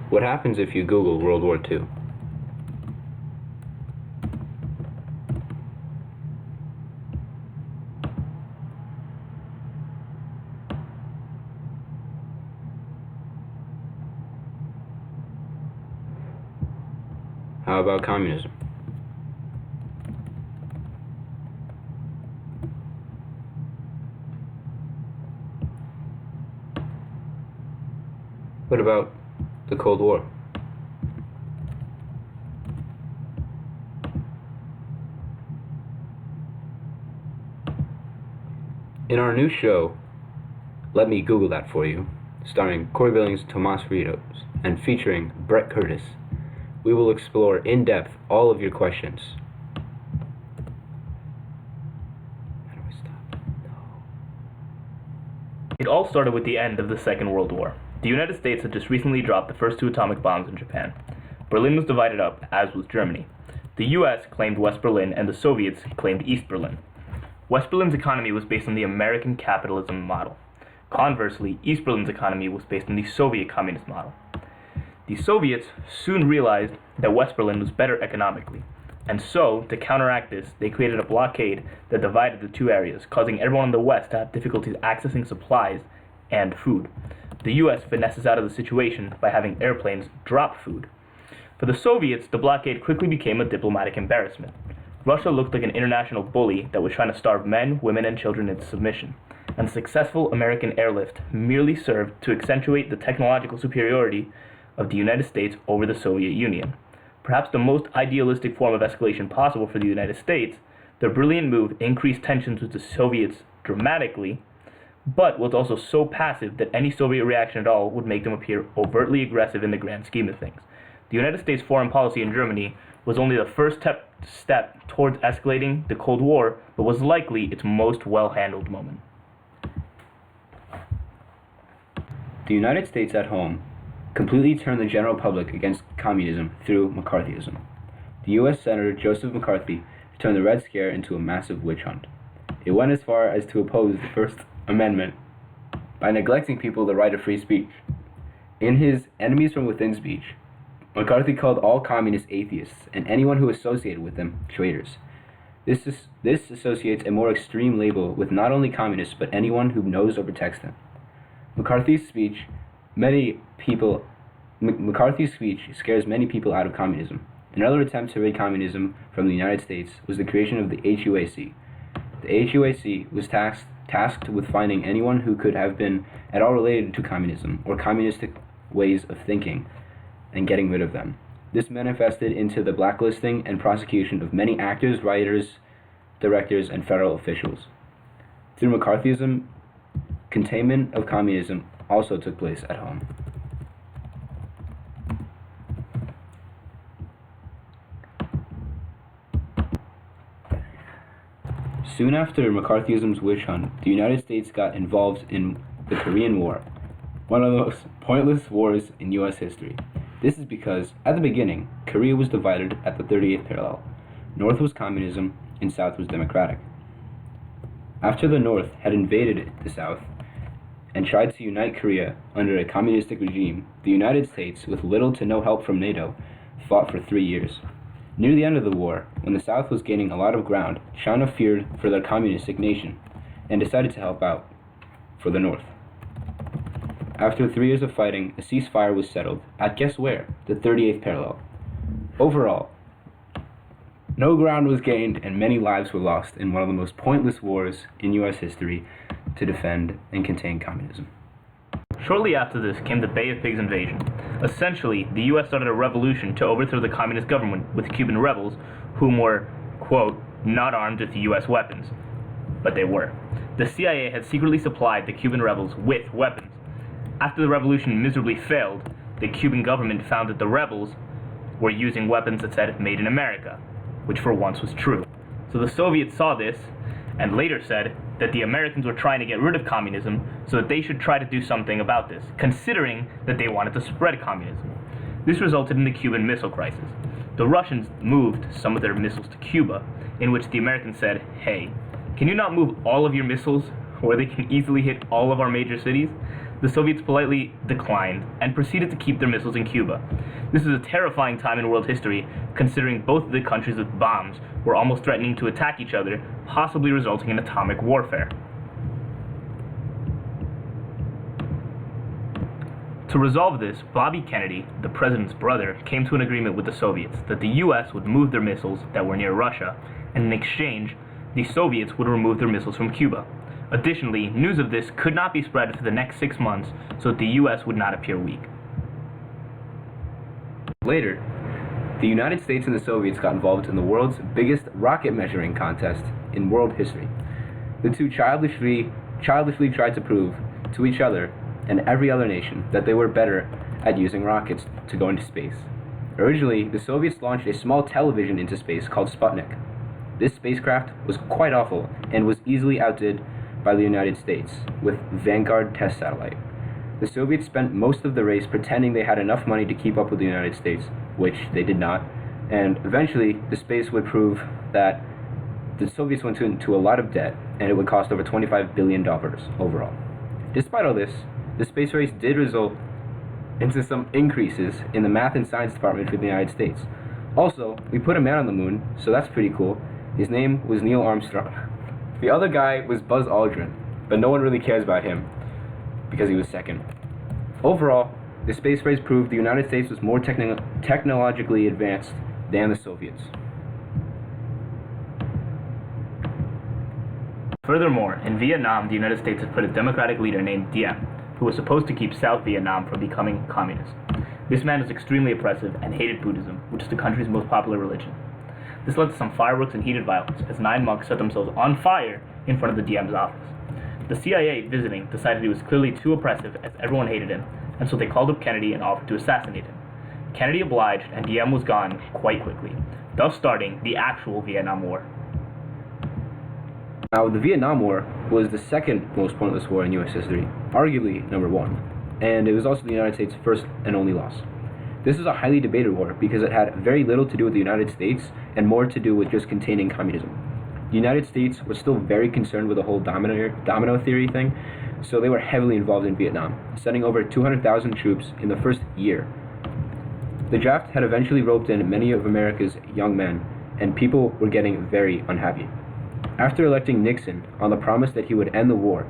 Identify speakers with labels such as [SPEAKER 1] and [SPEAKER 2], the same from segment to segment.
[SPEAKER 1] What happens if you Google World War II? How about communism? What about the Cold War? In our new show, Let Me Google That For You, starring Cory Billings, Tomas Rios, and featuring Brett Curtis, we will explore in depth all of your questions. How do I stop? No.
[SPEAKER 2] It all started with the end of the Second World War. The United States had just recently dropped the first 2 atomic bombs in Japan. Berlin was divided up, as was Germany. The US claimed West Berlin and the Soviets claimed East Berlin. West Berlin's economy was based on the American capitalism model. Conversely, East Berlin's economy was based on the Soviet communist model. The Soviets soon realized that West Berlin was better economically, and so, to counteract this, they created a blockade that divided the two areas, causing everyone in the West to have difficulties accessing supplies and food. The US finesses out of the situation by having airplanes drop food. For the Soviets, the blockade quickly became a diplomatic embarrassment. Russia looked like an international bully that was trying to starve men, women, and children into submission, and the successful American airlift merely served to accentuate the technological superiority of the United States over the Soviet Union. Perhaps the most idealistic form of escalation possible for the United States, their brilliant move increased tensions with the Soviets dramatically, but was also so passive that any Soviet reaction at all would make them appear overtly aggressive in the grand scheme of things. The United States foreign policy in Germany was only the first step towards escalating the Cold War, but was likely its most well-handled moment.
[SPEAKER 1] The United States at home completely turned the general public against communism through McCarthyism. The U.S. Senator Joseph McCarthy turned the Red Scare into a massive witch hunt. It went as far as to oppose the First Amendment by neglecting people the right of free speech. In his Enemies from Within speech, McCarthy called all communists atheists and anyone who associated with them traitors. This associates a more extreme label with not only communists but anyone who knows or protects them. McCarthy's speech scares many people out of communism. Another attempt to rid communism from the United States was the creation of the HUAC. The HUAC was tasked with finding anyone who could have been at all related to communism or communistic ways of thinking and getting rid of them. This manifested into the blacklisting and prosecution of many actors, writers, directors, and federal officials. Through McCarthyism, containment of communism also took place at home. Soon after McCarthyism's witch hunt, the United States got involved in the Korean War, one of the most pointless wars in U.S. history. This is because, at the beginning, Korea was divided at the 38th parallel. North was communism, and South was democratic. After the North had invaded the South and tried to unite Korea under a communistic regime, the United States, with little to no help from NATO, fought for 3 years. Near the end of the war, when the South was gaining a lot of ground, China feared for their communistic nation and decided to help out for the North. After 3 years of fighting, a ceasefire was settled at guess where? The 38th parallel. Overall, no ground was gained and many lives were lost in one of the most pointless wars in U.S. history to defend and contain communism.
[SPEAKER 2] Shortly after this came the Bay of Pigs invasion. Essentially, the U.S. started a revolution to overthrow the communist government with Cuban rebels, whom were, quote, not armed with U.S. weapons. But they were. The CIA had secretly supplied the Cuban rebels with weapons. After the revolution miserably failed, the Cuban government found that the rebels were using weapons that said "Made in America," which for once was true. So the Soviets saw this, and later said that the Americans were trying to get rid of communism, so that they should try to do something about this, considering that they wanted to spread communism. This resulted in the Cuban Missile Crisis. The Russians moved some of their missiles to Cuba, in which the Americans said, hey, can you not move all of your missiles where they can easily hit all of our major cities? the Soviets politely declined and proceeded to keep their missiles in Cuba. This was a terrifying time in world history, considering both the countries with bombs were almost threatening to attack each other, possibly resulting in atomic warfare. To resolve this, Bobby Kennedy, the president's brother, came to an agreement with the Soviets that the US would move their missiles that were near Russia, and in exchange, the Soviets would remove their missiles from Cuba. Additionally, news of this could not be spread for the next 6 months so that the US would not appear weak.
[SPEAKER 1] Later, the United States and the Soviets got involved in the world's biggest rocket measuring contest in world history. The two childishly tried to prove to each other and every other nation that they were better at using rockets to go into space. Originally, the Soviets launched a small television into space called Sputnik. This spacecraft was quite awful and was easily outdid by the United States with Vanguard test satellite. The Soviets spent most of the race pretending they had enough money to keep up with the United States, which they did not, and eventually the space would prove that the Soviets went into a lot of debt and it would cost over $25 billion overall. Despite all this, the space race did result into some increases in the math and science department for the United States. Also, we put a man on the moon, so that's pretty cool. His name was Neil Armstrong. The other guy was Buzz Aldrin, but no one really cares about him because he was second. Overall, the space race proved the United States was more technologically advanced than the Soviets.
[SPEAKER 2] Furthermore, in Vietnam, the United States had put a democratic leader named Diem, who was supposed to keep South Vietnam from becoming communist. This man was extremely oppressive and hated Buddhism, which is the country's most popular religion. This led to some fireworks and heated violence, as 9 monks set themselves on fire in front of the Diem's office. The CIA, visiting, decided he was clearly too oppressive as everyone hated him, and so they called up Kennedy and offered to assassinate him. Kennedy obliged, and Diem was gone quite quickly, thus starting the actual Vietnam War.
[SPEAKER 1] Now, the Vietnam War was the second most pointless war in U.S. history, arguably number 1, and it was also the United States' first and only loss. This is a highly debated war because it had very little to do with the United States and more to do with just containing communism. The United States was still very concerned with the whole domino theory thing, so they were heavily involved in Vietnam, sending over 200,000 troops in the first year. The draft had eventually roped in many of America's young men, and people were getting very unhappy. After electing Nixon on the promise that he would end the war,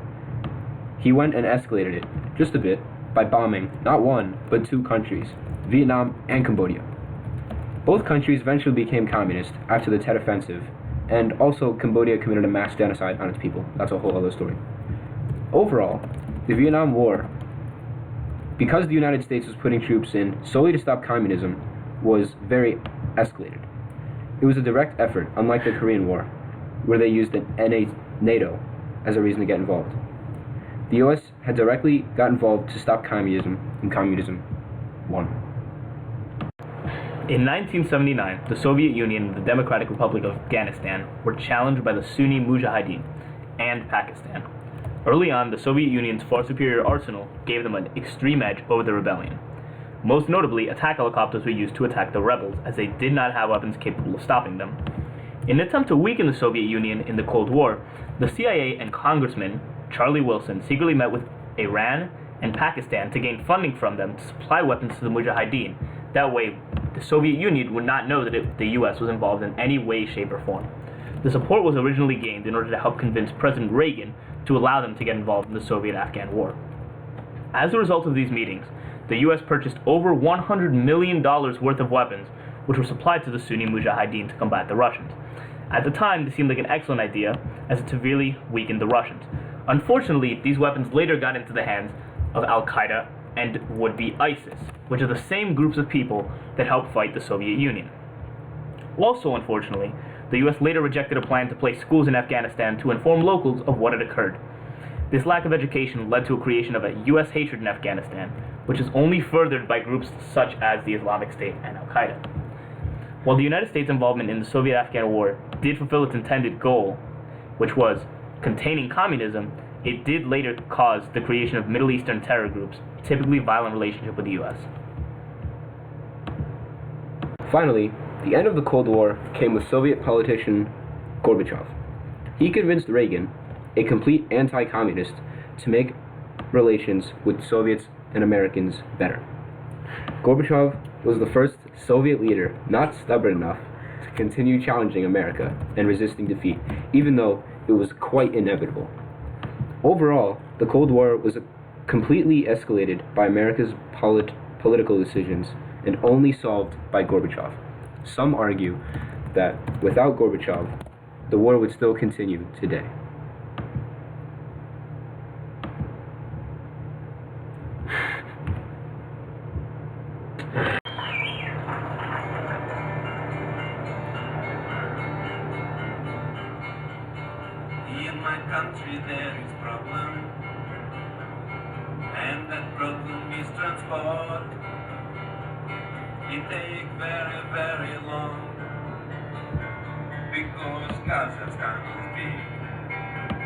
[SPEAKER 1] he went and escalated it, just a bit, by bombing not 1, but 2 countries, Vietnam and Cambodia. Both countries eventually became communist after the Tet Offensive, and also Cambodia committed a mass genocide on its people. That's a whole other story. Overall, the Vietnam War, because the United States was putting troops in solely to stop communism, was very escalated. It was a direct effort, unlike the Korean War, where they used NATO as a reason to get involved. The US had directly got involved to stop communism, and communism won.
[SPEAKER 2] In 1979, the Soviet Union and the Democratic Republic of Afghanistan were challenged by the Sunni Mujahideen and Pakistan. Early on, the Soviet Union's far superior arsenal gave them an extreme edge over the rebellion. Most notably, attack helicopters were used to attack the rebels, as they did not have weapons capable of stopping them. In an attempt to weaken the Soviet Union in the Cold War, the CIA and Congressman Charlie Wilson secretly met with Iran and Pakistan to gain funding from them to supply weapons to the Mujahideen. That way, the Soviet Union would not know that the US was involved in any way, shape, or form. The support was originally gained in order to help convince President Reagan to allow them to get involved in the Soviet-Afghan War. As a result of these meetings, the US purchased over $100 million worth of weapons, which were supplied to the Sunni Mujahideen to combat the Russians. At the time, this seemed like an excellent idea, as it severely weakened the Russians. Unfortunately, these weapons later got into the hands of Al-Qaeda and would-be ISIS, which are the same groups of people that helped fight the Soviet Union. Also, unfortunately, the US later rejected a plan to place schools in Afghanistan to inform locals of what had occurred. This lack of education led to a creation of a US hatred in Afghanistan, which is only furthered by groups such as the Islamic State and Al-Qaeda. While the United States' involvement in the Soviet-Afghan War did fulfill its intended goal, which was containing communism, it did later cause the creation of Middle Eastern terror groups, typically violent relationship with the US.
[SPEAKER 1] Finally, the end of the Cold War came with Soviet politician Gorbachev. He convinced Reagan, a complete anti-communist, to make relations with Soviets and Americans better. Gorbachev was the first Soviet leader not stubborn enough to continue challenging America and resisting defeat, even though it was quite inevitable. Overall, the Cold War was completely escalated by America's political decisions and only solved by Gorbachev. Some argue that without Gorbachev, the war would still continue today.
[SPEAKER 3] In my country there is problem, and that problem is transport. It takes very long, because Kazakhstan is big.